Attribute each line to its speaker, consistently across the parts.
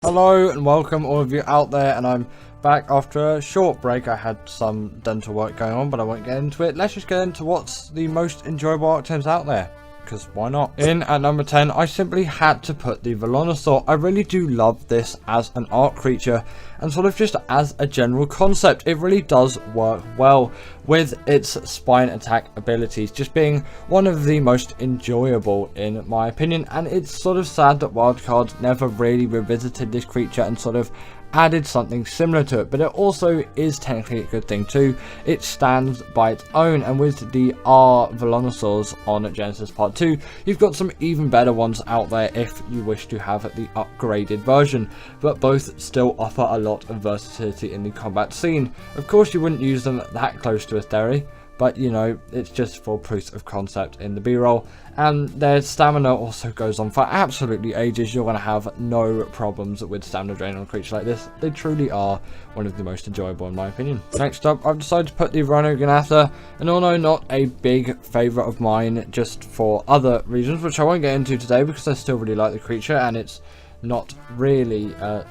Speaker 1: Hello and welcome all of you out there, and I'm back after a short break. I had some dental work going on, but I won't get into it. Let's just get into what's the most enjoyable Ark Dinos out there, because why not? In at number 10, I simply had to put the Velonosaur. I really do love this as an Ark creature, and sort of just as a general concept. It really does work well with its spine attack abilities just being one of the most enjoyable in my opinion. And it's sort of sad that Wildcard never really revisited this creature and sort of added something similar to it, but it also is technically a good thing too. It stands by its own, and with the R Velonosaurs on Genesis Part 2, you've got some even better ones out there if you wish to have the upgraded version, but both still offer a lot of versatility in the combat scene. Of course you wouldn't use them that close to a theory, but you know, it's just for proof of concept in the B-roll. And their stamina also goes on for absolutely ages. You're going to have no problems with stamina drain on a creature like this. They truly are one of the most enjoyable in my opinion. Next up, I've decided to put the Rhino Ganatha, and although not a big favourite of mine, just for other reasons, which I won't get into today because I still really like the creature and it's not really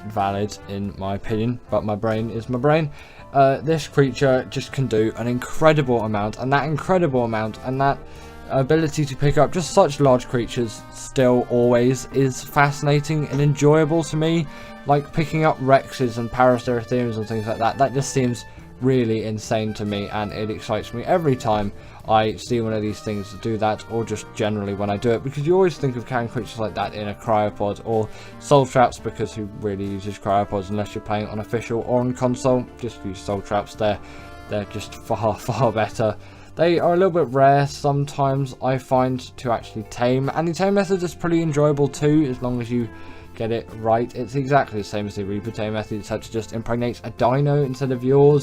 Speaker 1: valid in my opinion, but my brain is my brain. This creature just can do an incredible amount, and that ability to pick up just such large creatures still always is fascinating and enjoyable to me. Like picking up Rexes and Paraceratheriums and things like that, that just seems really insane to me, and it excites me every time I see one of these things do that, or just generally when I do it, because you always think of carrying creatures like that in a cryopod or soul traps, because who really uses cryopods unless you're playing on official or on console? Just use soul traps. They're just far better. They are a little bit rare sometimes, I find, to actually tame, and the tame method is pretty enjoyable too, as long as you get it right. It's exactly the same as the Reaper tame method, except to just impregnate a dino instead of your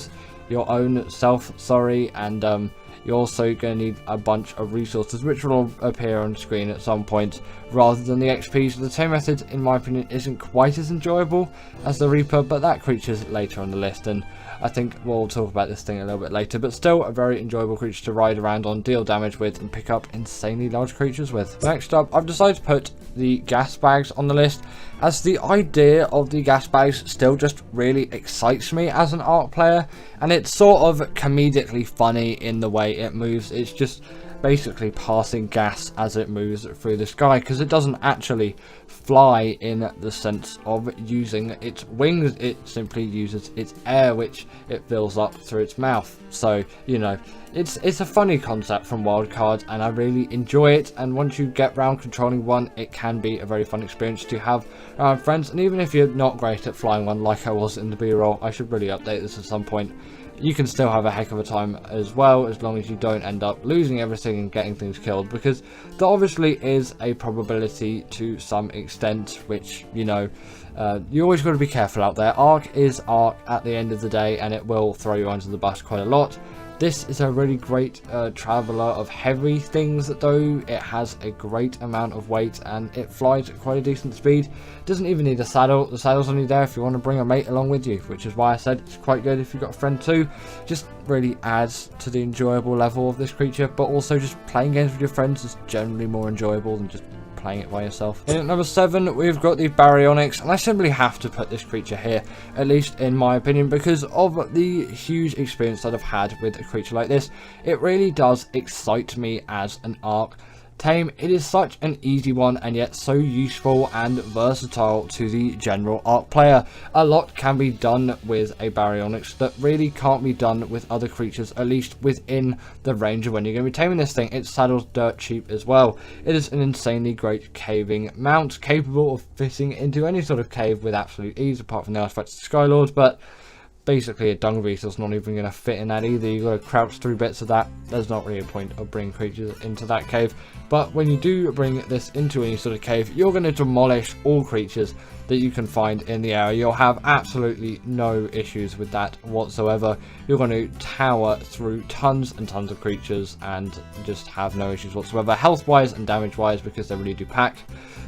Speaker 1: own self, and you're also going to need a bunch of resources which will appear on screen at some point rather than the XP. So the tame method, in my opinion, isn't quite as enjoyable as the Reaper, but that creature's later on the list, and I think we'll talk about this thing a little bit later, but still a very enjoyable creature to ride around on, deal damage with, and pick up insanely large creatures with. Next up, I've decided to put the gas bags on the list, as the idea of the gas bags still just really excites me as an Ark player, and it's sort of comedically funny in the way it moves. It's just basically passing gas as it moves through the sky, because it doesn't actually fly in the sense of using its wings. It simply uses its air, which it fills up through its mouth. So you know, it's a funny concept from Wildcard, and I really enjoy it. And once you get round controlling one, it can be a very fun experience to have around friends. And even if you're not great at flying one like I was in the B-roll, I should really update this at some point, you can still have a heck of a time as well, as long as you don't end up losing everything and getting things killed, because there obviously is a probability to some extent, which, you know, you always got to be careful out there. Ark is Ark at the end of the day, and it will throw you under the bus quite a lot. This is a really great traveller of heavy things, though. It has a great amount of weight and it flies at quite a decent speed. Doesn't even need a saddle. The saddle's only there if you want to bring a mate along with you, which is why I said it's quite good if you've got a friend too. Just really adds to the enjoyable level of this creature, but also just playing games with your friends is generally more enjoyable than just playing it by yourself. In at number 7, we've got the Baryonyx, and I simply have to put this creature here, at least in my opinion, because of the huge experience that I've had with a creature like this. It really does excite me as an Ark tame. It is such an easy one, and yet so useful and versatile to the general Ark player. A lot can be done with a Baryonyx that really can't be done with other creatures, at least within the range of when you're going to be taming this thing. Its saddle's dirt cheap as well. It is an insanely great caving mount, capable of fitting into any sort of cave with absolute ease, apart from the artifacts of Skylord, but basically a dung beetle's not even going to fit in that either. You've got to crouch through bits of that. There's not really a point of bringing creatures into that cave. But when you do bring this into any sort of cave, you're going to demolish all creatures that you can find in the area. You'll have absolutely no issues with that whatsoever. You're going to tower through tons and tons of creatures and just have no issues whatsoever, health wise and damage wise, because they really do pack.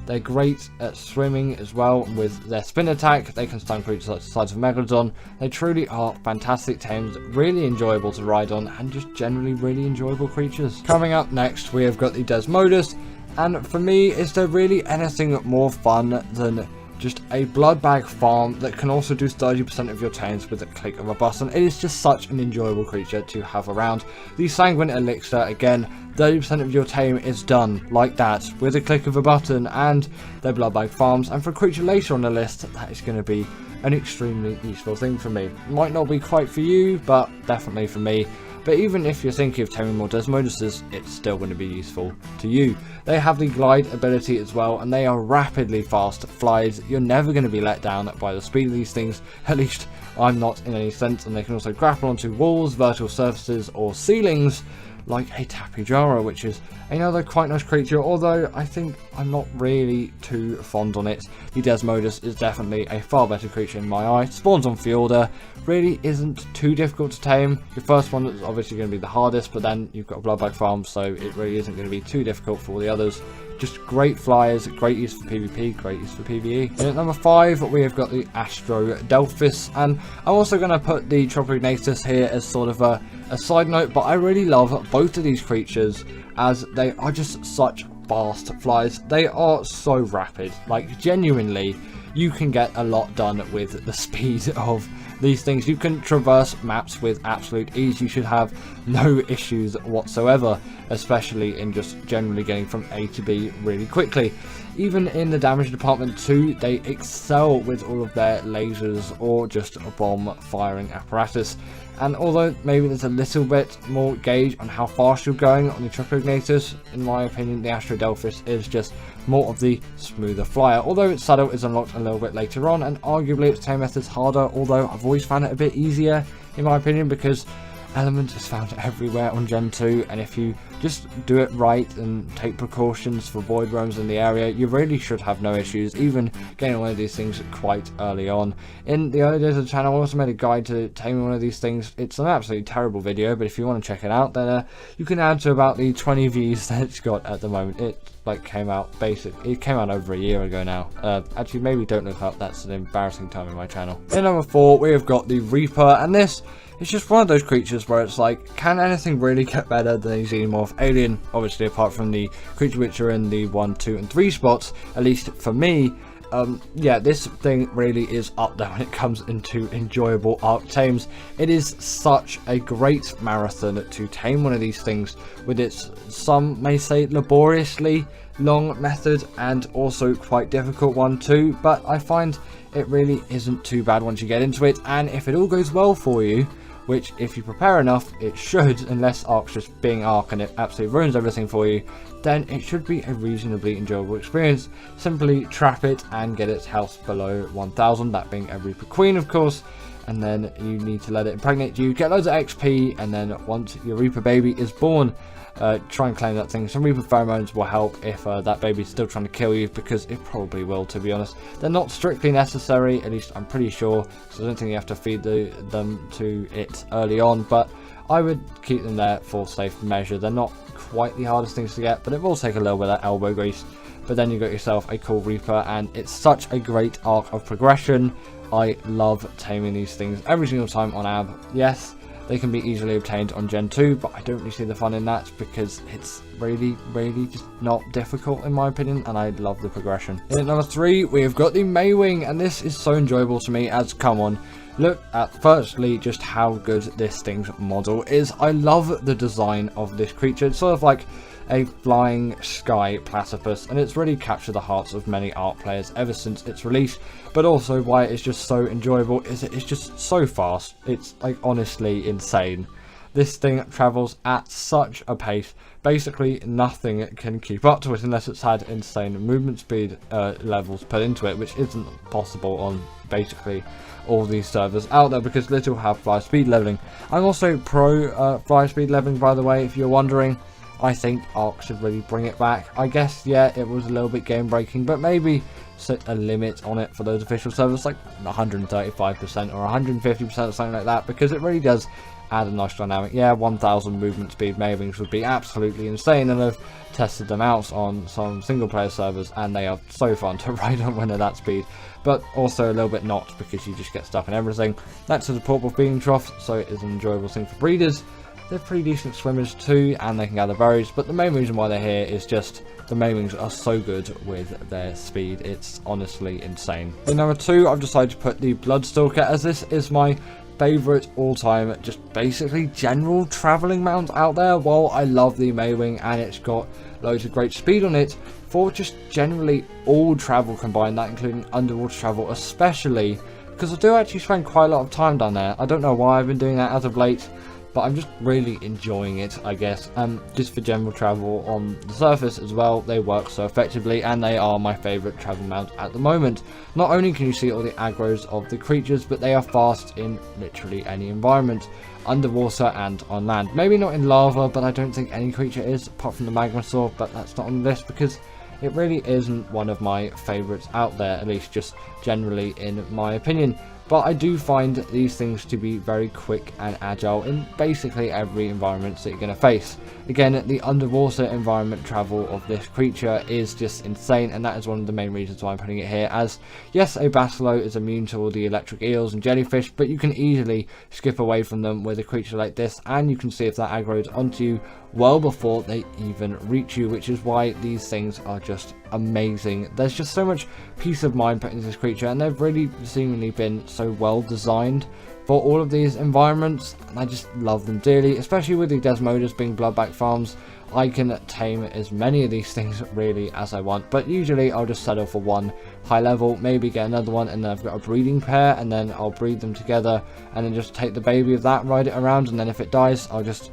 Speaker 1: They're great at swimming as well with their spin attack. They can stun creatures like the size of Megalodon. They truly are fantastic tames, really enjoyable to ride on, and just generally really enjoyable creatures. Coming up next, we have got the Desmodus, and for me, is there really anything more fun than just a blood bag farm that can also do 30% of your tames with a click of a button. It is just such an enjoyable creature to have around. The Sanguine Elixir, again, 30% of your tame is done like that with a click of a button, and their blood bag farms. And for a creature later on the list, that is going to be an extremely useful thing for me. Might not be quite for you, but definitely for me. But even if you're thinking of taming more Desmoduses, it's still going to be useful to you. They have the glide ability as well, and they are rapidly fast flies. You're never going to be let down by the speed of these things, at least I'm not in any sense. And they can also grapple onto walls, vertical surfaces, or ceilings, like a Tapijara, which is another quite nice creature, although I think I'm not really too fond on it. The Desmodus is definitely a far better creature in my eye. Spawns on Fjorda, really isn't too difficult to tame. Your first one is obviously going to be the hardest, but then you've got a blood bag farm, so it really isn't going to be too difficult for all the others. Just great flyers, great use for PvP, great use for PvE. And at number 5, we have got the Astro Delphis, and I'm also going to put the Tropignatus here as sort of a side note, but I really love both of these creatures as they are just such fast flies. They are so rapid, like genuinely you can get a lot done with the speed of these things. You can traverse maps with absolute ease. You should have no issues whatsoever, especially in just generally getting from A to B really quickly. Even in the damage department too, they excel with all of their lasers or just bomb firing apparatus. And although maybe there's a little bit more gauge on how fast you're going on the Tropignatus, in my opinion the Astro Delphis is just more of the smoother flyer. Although its saddle is unlocked a little bit later on, and arguably its tame method's harder, although I've always found it a bit easier in my opinion, because Element is found everywhere on Gen 2, and if you just do it right and take precautions for void roams in the area, you really should have no issues, even getting one of these things quite early on. In the early days of the channel, I also made a guide to taming one of these things. It's an absolutely terrible video, but if you want to check it out, then you can add to about the 20 views that it's got at the moment. It came out it came out over a year ago now. Actually, maybe don't look up, that's an embarrassing time in my channel. In number 4, we have got the Reaper, and this it's just one of those creatures where it's like, can anything really get better than a Xenomorph Alien? Obviously, apart from the creature which are in the 1, 2, and 3 spots, at least for me. Yeah, this thing really is up there when it comes into enjoyable Ark tames. It is such a great marathon to tame one of these things with its, some may say, laboriously long method, and also quite difficult one too, but I find it really isn't too bad once you get into it. And if it all goes well for you, which if you prepare enough it should, unless Ark's just being Ark and it absolutely ruins everything for you, then it should be a reasonably enjoyable experience. Simply trap it and get its health below 1000, that being a Reaper Queen of course, and then you need to let it impregnate you, get loads of XP, and then once your Reaper baby is born, try and claim that thing. Some Reaper pheromones will help if that baby's still trying to kill you, because it probably will, to be honest. They're not strictly necessary, at least I'm pretty sure, because I don't think you have to feed them to it early on, but I would keep them there for safe measure. They're not quite the hardest things to get, but it will take a little bit of elbow grease. But then you got yourself a cool Reaper, and it's such a great arc of progression. I love taming these things every single time on AB. Yes, they can be easily obtained on Gen 2, but I don't really see the fun in that, because it's really just not difficult in my opinion, and I love the progression. In at number 3, we have got the Maywing, and this is so enjoyable to me as, come on, look at firstly just how good this thing's model is. I love the design of this creature. It's sort of like a flying sky platypus, and it's really captured the hearts of many Ark players ever since its release. But also why it's just so enjoyable is it's just so fast. It's like honestly insane. This thing travels at such a pace, basically nothing can keep up to it unless it's had insane movement speed levels put into it, which isn't possible on basically all these servers out there, because little have fly speed leveling. I'm also pro fly speed leveling, by the way, if you're wondering. I think Ark should really bring it back. I guess, yeah, it was a little bit game breaking, but maybe set a limit on it for those official servers, like 135% or 150% or something like that, because it really does add a nice dynamic. Yeah, 1000 movement speed Maywings would be absolutely insane, and I've tested them out on some single player servers, and they are so fun to ride on when they're that speed, but also a little bit not, because you just get stuck in everything. That's a portable feeding trough, so it is an enjoyable thing for breeders. they're pretty decent swimmers too, and they can gather berries, but the main reason why they're here is just the maywings are so good with their speed. It's honestly insane. In number 2, I've decided to put the Bloodstalker, as this is my favourite all-time just basically general travelling mount out there. While I love the Maywing and it's got loads of great speed on it, for just generally all travel combined, that including underwater travel especially, because I do actually spend quite a lot of time down there. I don't know why I've been doing that as of late, but I'm just really enjoying it, I guess. Just for general travel on the surface as well, they work so effectively, and they are my favourite travel mount at the moment. Not only can you see all the aggros of the creatures, but they are fast in literally any environment, underwater and on land. Maybe not in lava, but I don't think any creature is, apart from the Magmasaur, but that's not on the list because it really isn't one of my favourites out there, at least just generally in my opinion. But I do find these things to be very quick and agile in basically every environment that you're going to face. Again, the underwater environment travel of this creature is just insane, and that is one of the main reasons why I'm putting it here. As yes, a Basilow is immune to all the electric eels and jellyfish, but you can easily skip away from them with a creature like this, and you can see if that aggroes onto you well before they even reach you, which is why these things are just amazing. There's just so much peace of mind put into this creature, and they've really seemingly been so well designed for all of these environments, and I just love them dearly, especially with the Desmodas being bloodback farms. I can tame as many of these things really as I want, but usually I'll just settle for one high level, maybe get another one, and then I've got a breeding pair, and then I'll breed them together, and then just take the baby of that, ride it around, and then if it dies, I'll just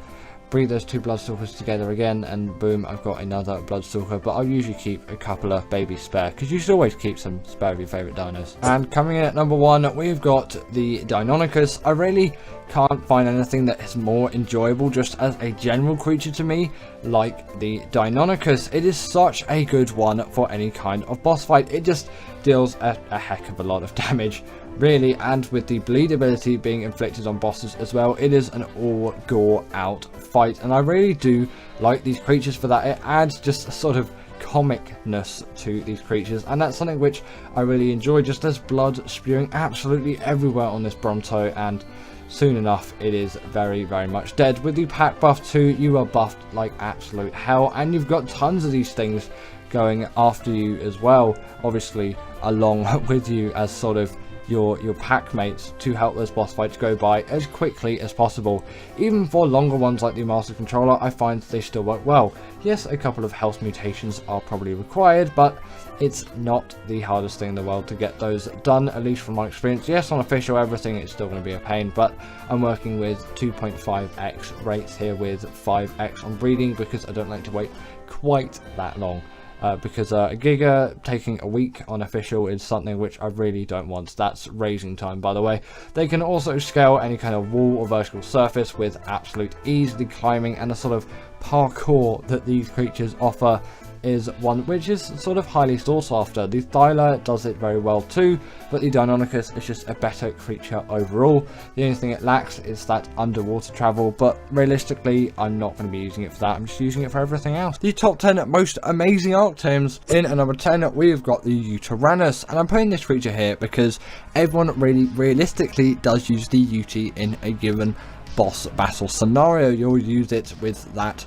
Speaker 1: breed those 2 Bloodstalkers together again, and boom, I've got another Bloodstalker. But I'll usually keep a couple of babies spare, because you should always keep some spare of your favourite dinos. And coming in at number 1, we've got the Deinonychus. I really can't find anything that is more enjoyable just as a general creature to me like the Deinonychus. It is such a good one for any kind of boss fight. It just deals a heck of a lot of damage, really, and with the bleed ability being inflicted on bosses as well, it is an all gore out fight, and I really do like these creatures for that. It adds just a sort of comicness to these creatures, and that's something which I really enjoy. Just there's blood spewing absolutely everywhere on this Bronto, and soon enough it is very much dead. With the pack buff too, you are buffed like absolute hell, and you've got tons of these things going after you as well, obviously along with you as sort of your pack mates, to help those boss fights go by as quickly as possible. Even for longer ones like the Master Controller, I find they still work well. Yes, a couple of health mutations are probably required, but it's not the hardest thing in the world to get those done, at least from my experience. Yes, on official everything it's still going to be a pain, but I'm working with 2.5x rates here with 5x on breeding, because I don't like to wait quite that long. Because a Giga taking a week on official is something which I really don't want. That's raising time, by the way. They can also scale any kind of wall or vertical surface with absolute ease. The climbing and the sort of parkour that these creatures offer is one which is sort of highly sought after. The Thyla does it very well too, but the Deinonychus is just a better creature overall. The only thing it lacks is that underwater travel, but realistically I'm not going to be using it for that. I'm just using it for everything else. The top 10 most amazing Ark Tames. In at number 10 we've got the Utyrannus, and I'm putting this creature here because everyone really realistically does use the UT in a given boss battle scenario. You'll use it with that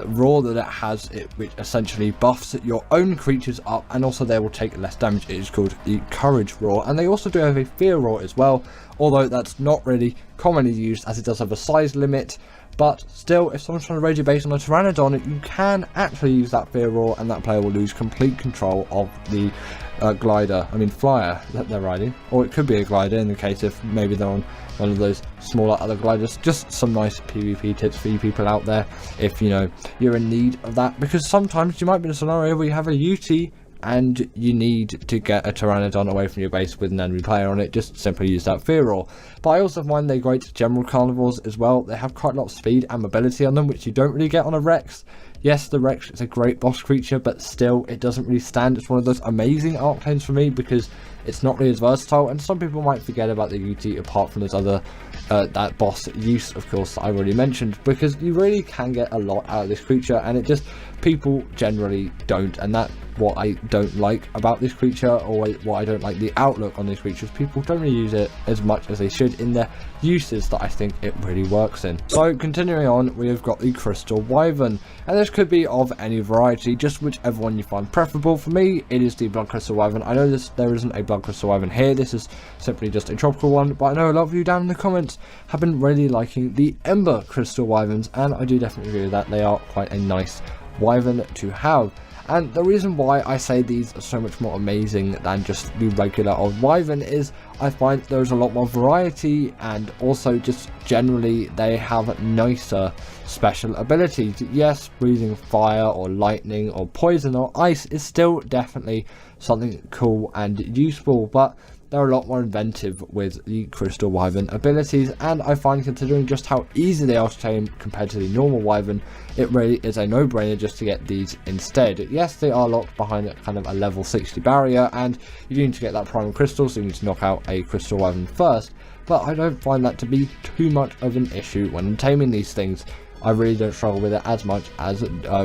Speaker 1: roar that it has, which essentially buffs your own creatures up, and also they will take less damage. It is called the Courage Roar, and they also do have a Fear Roar as well, although that's not really commonly used as it does have a size limit. But still, if someone's trying to raid your base on a Pteranodon, you can actually use that Fear Roar, and that player will lose complete control of the flyer that they're riding. Or it could be a glider in the case if maybe they're on one of those smaller other gliders. Just some nice PvP tips for you people out there if you know you're in need of that, because sometimes you might be in a scenario where you have a UT and you need to get a Pteranodon away from your base with an enemy player on it. Just simply use that Fear Roar. But I also find they're great general carnivores as well. They have quite a lot of speed and mobility on them, which you don't really get on a Rex. Yes, the Rex is a great boss creature, but still it doesn't really stand. It's one of those amazing Ark Tames for me because it's not really as versatile, and some people might forget about the UT apart from those other that boss use, of course, that I already mentioned, because you really can get a lot out of this creature, and it just, people generally don't, and that's what I don't like about this creature, or what I don't like the outlook on these creatures. People don't really use it as much as they should in their uses that I think it really works in. So continuing on, we have got the Crystal Wyvern, and this could be of any variety, just whichever one you find preferable. For me, it is the Blood Crystal Wyvern. I know there isn't a Blood Crystal Wyvern here, this is simply just a tropical one, but I know a lot of you down in the comments have been really liking the Ember Crystal Wyverns, and I do definitely agree with that. They are quite a nice wyvern to have. And the reason why I say these are so much more amazing than just the regular old wyvern is I find there's a lot more variety, and also just generally they have nicer special abilities. Yes, breathing fire or lightning or poison or ice is still definitely something cool and useful, but they're a lot more inventive with the Crystal Wyvern abilities, and I find, considering just how easy they are to tame compared to the normal Wyvern, it really is a no-brainer just to get these instead. Yes, they are locked behind kind of a level 60 barrier, and you do need to get that Primal Crystal, so you need to knock out a Crystal Wyvern first, but I don't find that to be too much of an issue when taming these things. I really don't struggle with it as much as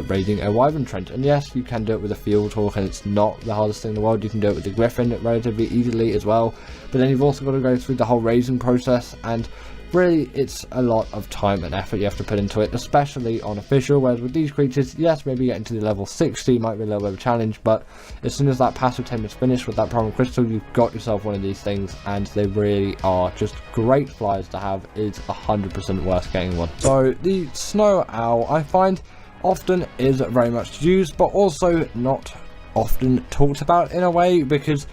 Speaker 1: raiding a Wyvern Trench. And yes, you can do it with a Field Hawk, and it's not the hardest thing in the world. You can do it with the Griffin relatively easily as well, but then you've also got to go through the whole raising process, and really it's a lot of time and effort you have to put into it, especially on official. Whereas with these creatures, yes, maybe getting to the level 60 might be a little bit of a challenge, but as soon as that passive tame is finished with that Primal Crystal, you've got yourself one of these things, and they really are just great flyers to have. It's 100% worth getting one. So the Snow Owl, I find, often is very much used, but also not often talked about in a way, because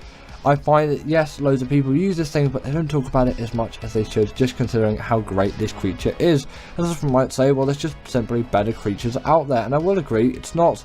Speaker 1: I find that yes, loads of people use this thing, but they don't talk about it as much as they should, just considering how great this creature is. And some might say, well, there's just simply better creatures out there, and I will agree, it's not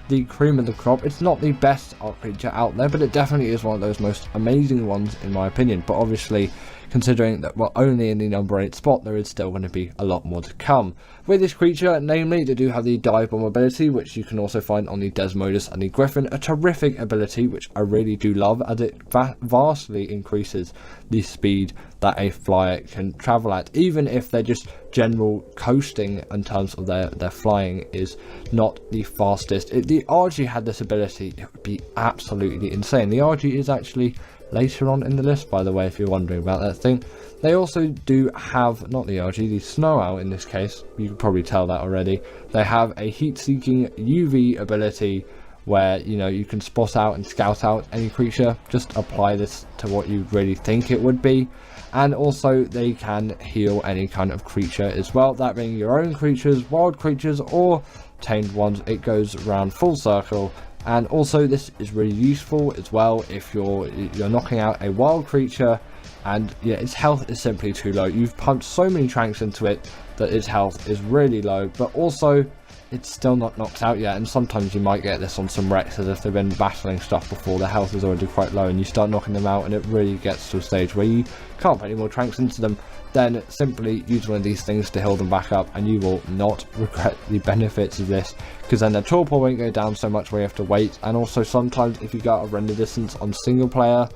Speaker 1: the cream of the crop, it's not the best art creature out there, but it definitely is one of those most amazing ones in my opinion. But obviously, considering that we're only in the number 8 spot, there is still going to be a lot more to come. With this creature, namely, they do have the Dive Bomb ability, which you can also find on the Desmodus and the Griffin, a terrific ability which I really do love, as it vastly increases the speed that a flyer can travel at, even if they're just general coasting in terms of their flying is not the fastest. If the RG had this ability, it would be absolutely insane. The RG is actually later on in the list, by the way, if you're wondering about that thing. They also do have, not the RG, the Snow Owl in this case, you can probably tell that already. They have a heat-seeking UV ability where, you know, you can spot out and scout out any creature. Just apply this to what you really think it would be. And also they can heal any kind of creature as well, that being your own creatures, wild creatures, or tamed ones. It goes around full circle. And also this is really useful as well if you're knocking out a wild creature and yeah, its health is simply too low. You've pumped so many tranks into it that its health is really low, but also it's still not knocked out yet. And sometimes you might get this on some wrecks, as if they've been battling stuff before, their health is already quite low, and you start knocking them out and it really gets to a stage where you can't put any more tranks into them. Then simply use one of these things to heal them back up, and you will not regret the benefits of this, because then the torpor won't go down so much where you have to wait. And also sometimes if you go out of render distance on single player,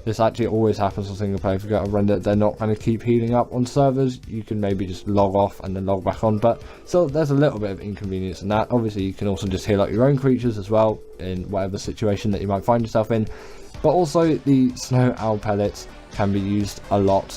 Speaker 1: this actually always happens on single player, if you go out of render, they're not going to keep healing up on servers. You can maybe just log off and then log back on, but still there's a little bit of inconvenience in that. Obviously you can also just heal up your own creatures as well in whatever situation that you might find yourself in. But also the Snow Owl pellets can be used a lot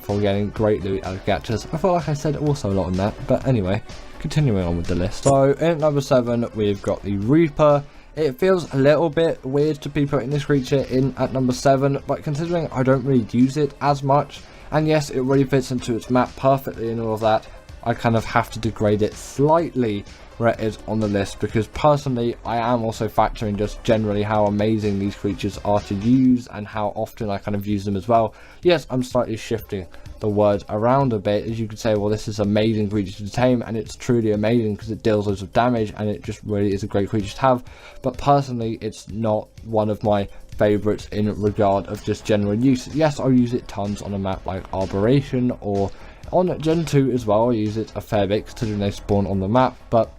Speaker 1: for getting great loot out of gadgets. I feel like I said also a lot on that, but anyway, continuing on with the list. So in at number 7 we've got the Reaper. It feels a little bit weird to be putting this creature in at number 7, but considering I don't really use it as much, and yes, it really fits into its map perfectly and all of that, I kind of have to degrade it slightly where it is on the list, because personally I am also factoring just generally how amazing these creatures are to use and how often I kind of use them as well. Yes, I'm slightly shifting the words around a bit, as you could say, well, this is amazing creature to tame, and it's truly amazing because it deals loads of damage and it just really is a great creature to have. But personally it's not one of my favorites in regard of just general use. Yes, I'll use it tons on a map like Arboration, or on Gen 2 as well. I use it a fair bit considering they spawn on the map, but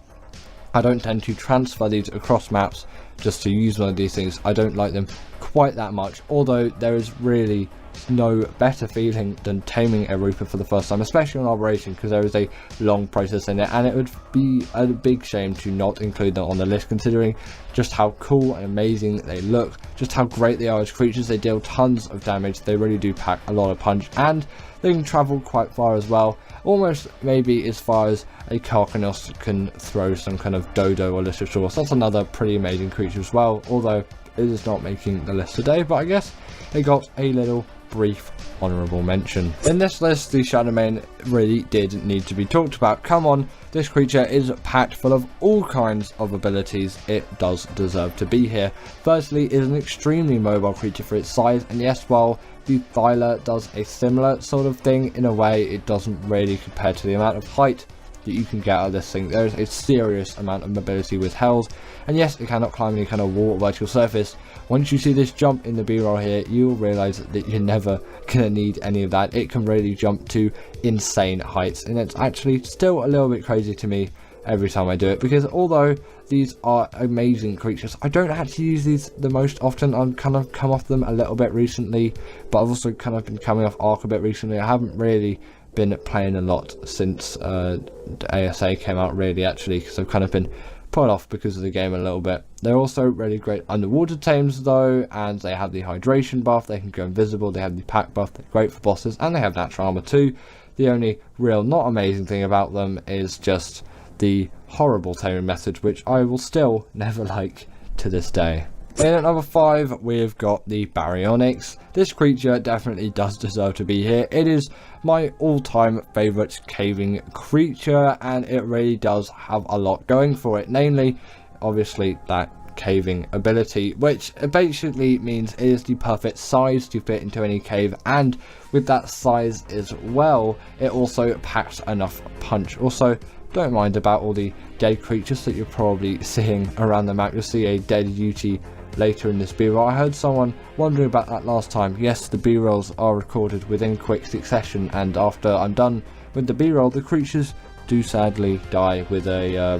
Speaker 1: I don't tend to transfer these across maps just to use one of these things. I don't like them quite that much, although there is really no better feeling than taming a Reaper for the first time, especially on Operation, because there is a long process in it, and it would be a big shame to not include them on the list, considering just how cool and amazing they look, just how great they are as creatures. They deal tons of damage, they really do pack a lot of punch, and they can travel quite far as well, almost maybe as far as a Karkanos can throw some kind of dodo or Lissasaurus. That's another pretty amazing creature as well, although it is not making the list today, but I guess it got a little brief honourable mention. In this list, the Shadowmane really did need to be talked about. Come on, this creature is packed full of all kinds of abilities. It does deserve to be here. Firstly, it is an extremely mobile creature for its size, and yes, while the Thyla does a similar sort of thing, in a way it doesn't really compare to the amount of height that you can get out of this thing. There is a serious amount of mobility with Hells, and yes, it cannot climb any kind of wall or vertical surface. Once you see this jump in the B-roll here, you'll realise that you're never gonna need any of that. It can really jump to insane heights, and it's actually still a little bit crazy to me every time I do it, because although these are amazing creatures, I don't actually use these the most often. I've kind of come off them a little bit recently, but I've also kind of been coming off Ark a bit recently. I haven't really been playing a lot since ASA came out, really, actually, because I've kind of been put off because of the game a little bit. They're also really great underwater tames though, and they have the hydration buff, they can go invisible, they have the pack buff, they're great for bosses, and they have natural armor too. The only real not amazing thing about them is just the horrible taming method, which I will still never like to this day. In at number 5, we've got the Baryonyx. This creature definitely does deserve to be here. It is my all-time favourite caving creature, and it really does have a lot going for it. Namely, obviously, that caving ability, which basically means it is the perfect size to fit into any cave, and with that size as well, it also packs enough punch. Also, don't mind about all the dead creatures that you're probably seeing around the map. You'll see a dead Yuti later in this B-roll. I heard someone wondering about that last time. Yes, the B-rolls are recorded within quick succession, and after I'm done with the B-roll, the creatures do sadly die with a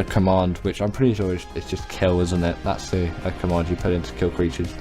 Speaker 1: command, which I'm pretty sure it's just kill, isn't it? That's a command you put in to kill creatures.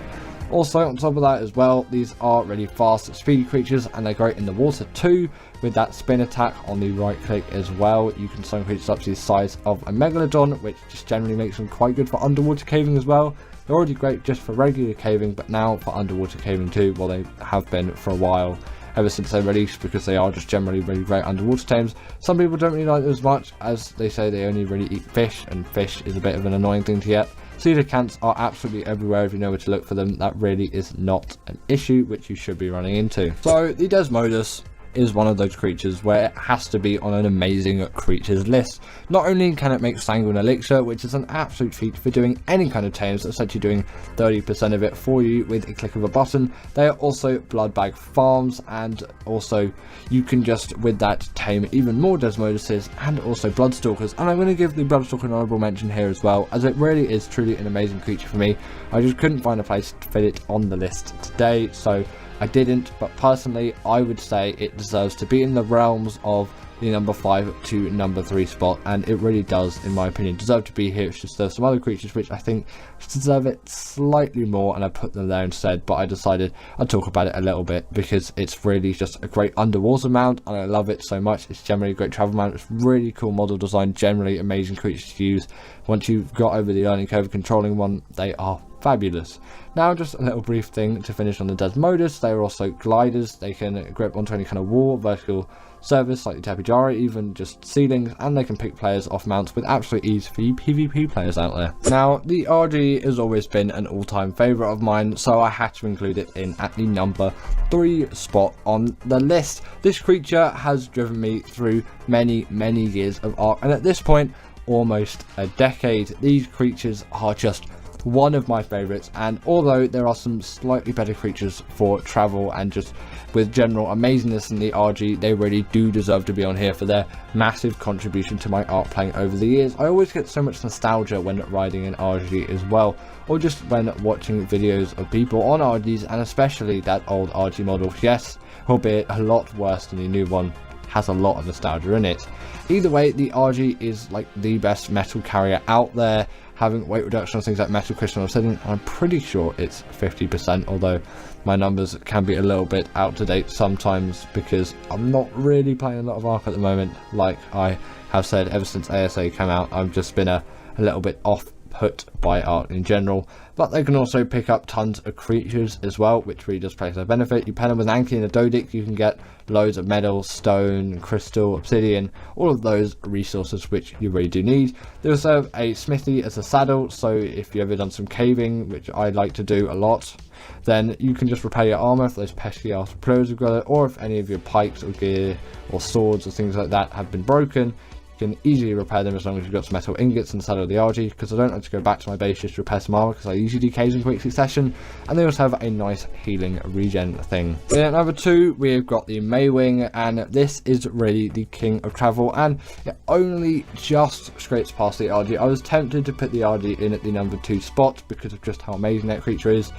Speaker 1: Also, on top of that as well, these are really fast, speedy creatures, and they're great in the water too, with that spin attack on the right click as well. You can summon creatures up to the size of a Megalodon, which just generally makes them quite good for underwater caving as well. They're already great just for regular caving, but now for underwater caving too. Well, they have been for a while, ever since they released, because they are just generally really great underwater tames. Some people don't really like them as much, as they say they only really eat fish, and fish is a bit of an annoying thing to get. Coelacanths are absolutely everywhere if you know where to look for them. That really is not an issue, which you should be running into. So the Desmodus is one of those creatures where it has to be on an amazing creatures list. Not only can it make Sanguine Elixir, which is an absolute feat for doing any kind of tames, essentially doing 30% of it for you with a click of a button, they are also blood bag farms, and also you can just with that tame even more Desmoduses and also Bloodstalkers. And I'm going to give the Bloodstalker an honourable mention here as well, as it really is truly an amazing creature for me. I just couldn't find a place to fit it on the list today, so I didn't, but personally I would say it deserves to be in the realms of the number 5 to number 3 spot, and it really does, in my opinion, deserve to be here. It's just there's some other creatures which I think deserve it slightly more, and I put them there instead, but I decided I'd talk about it a little bit because it's really just a great underwater mount and I love it so much. It's generally a great travel mount. It's really cool model design, generally amazing creatures to use. Once you've got over the learning curve of controlling one, they are fabulous. Now, just a little brief thing to finish on the Desmodus. They are also gliders. They can grip onto any kind of wall, vertical surface like the Tapijara, even just ceilings, and they can pick players off mounts with absolute ease for you PvP players out there. Now, the RG has always been an all-time favourite of mine, so I had to include it in at the number 3 spot on the list. This creature has driven me through many years of Ark, and at this point, almost a decade. These creatures are just one of my favourites, and although there are some slightly better creatures for travel and just with general amazingness in the RG, they really do deserve to be on here for their massive contribution to my Ark playing over the years. I always get so much nostalgia when riding an RG as well, or just when watching videos of people on RGs, and especially that old RG model. Yes, albeit a lot worse than the new one, has a lot of nostalgia in it. Either way, the RG is like the best metal carrier out there, having weight reduction on things like metal, crystal, and obsidian. I'm pretty sure it's 50%, although my numbers can be a little bit out to date sometimes because I'm not really playing a lot of Ark at the moment. Like I have said, ever since ASA came out, I've just been a little bit off put by Ark in general. But they can also pick up tons of creatures as well, which really does play to their benefit. You pair them with an Anki and a Dodic, you can get loads of metal, stone, crystal, obsidian, all of those resources which you really do need. They also have a smithy as a saddle, so if you've ever done some caving, which I like to do a lot, then you can just repair your armor if those pesky ass players have got it, or if any of your pikes or gear or swords or things like that have been broken, can easily repair them as long as you've got some metal ingots inside of the RG, because I don't like to go back to my base just to repair some armor because I usually decay in quick succession. And they also have a nice healing regen thing. Then at number 2 we've got the Maywing, and this is really the king of travel, and it only just scrapes past the RG. I was tempted to put the RG in at the number 2 spot because of just how amazing that creature is,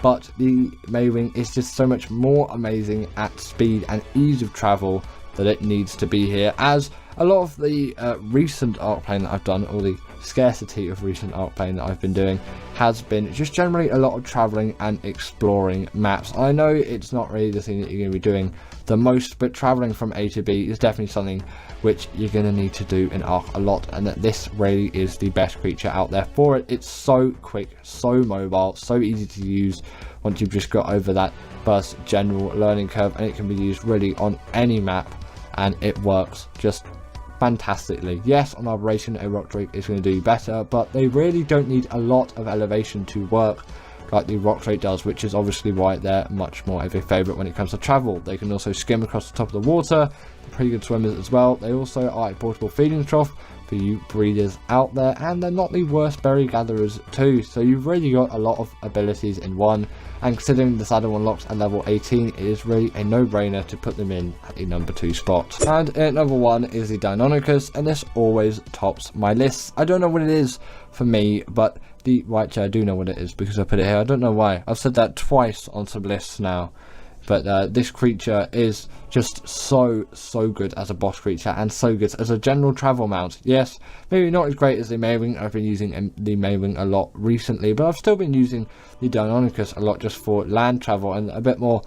Speaker 1: but the Maywing is just so much more amazing at speed and ease of travel that it needs to be here, as a lot of the recent Ark playing that I've done, or the scarcity of recent Ark playing that I've been doing, has been just generally a lot of travelling and exploring maps. I know it's not really the thing that you're going to be doing the most, but travelling from A to B is definitely something which you're going to need to do in Ark a lot, and that this really is the best creature out there for it. It's so quick, so mobile, so easy to use once you've just got over that first general learning curve, and it can be used really on any map, and it works just fantastically. Yes, on Operation, a rock drake is going to do better, but they really don't need a lot of elevation to work like the rock drake does, which is obviously why they're much more of a favourite when it comes to travel. They can also skim across the top of the water, they're pretty good swimmers as well. They also are a portable feeding trough for you breeders out there, and they're not the worst berry gatherers too, so you've really got a lot of abilities in one. And considering the saddle unlocks at level 18, it is really a no-brainer to put them in at the number 2 spot. And at number 1 is the Deinonychus, and this always tops my lists. I don't know what it is for me, but I do know what it is because I put it here. I don't know why. I've said that twice on some lists now. But this creature is just so good as a boss creature, and so good as a general travel mount. Yes, maybe not as great as the Maywing. I've been using the Maywing a lot recently, but I've still been using the Deinonychus a lot just for land travel and a bit more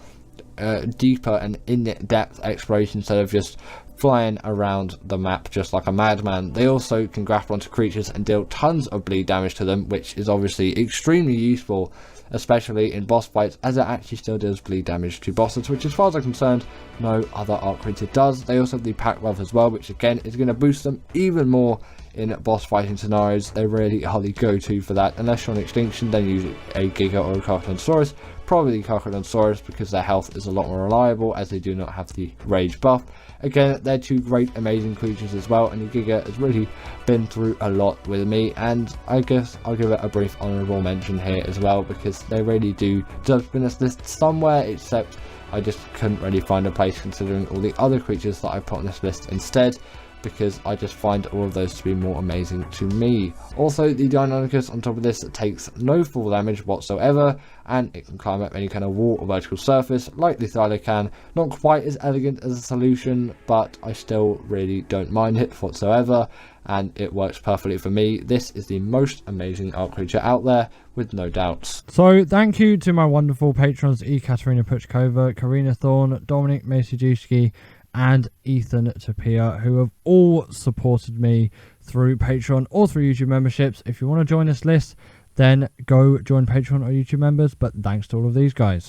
Speaker 1: deeper and in-depth exploration instead of just flying around the map just like a madman. They also can grapple onto creatures and deal tons of bleed damage to them, which is obviously extremely useful, especially in boss fights, as it actually still does bleed damage to bosses, which as far as I'm concerned, no other Ark creature does. They also have the pack buff as well, which again is going to boost them even more in boss fighting scenarios. They really are the go-to for that. Unless you're on extinction, then use a Giga or a Carcharodontaurus. Probably Carcharodontaurus because their health is a lot more reliable, as they do not have the rage buff. Again, they're two great, amazing creatures as well, and the Giga has really been through a lot with me, and I guess I'll give it a brief honourable mention here as well, because they really do deserve to be in this list somewhere, except I just couldn't really find a place considering all the other creatures that I put on this list instead, because I just find all of those to be more amazing to me. Also, the Deinonychus on top of this takes no fall damage whatsoever, and it can climb up any kind of wall or vertical surface like the Thyla can. Not quite as elegant as a solution, but I still really don't mind it whatsoever, and it works perfectly for me. This is the most amazing Ark creature out there, with no doubts. So thank you to my wonderful patrons Ekaterina Puchkova, Karina Thorne, Dominic Masajewski, and Ethan Tapia, who have all supported me through Patreon or through YouTube memberships. If you want to join this list, then go join Patreon or YouTube members, but thanks to all of these guys.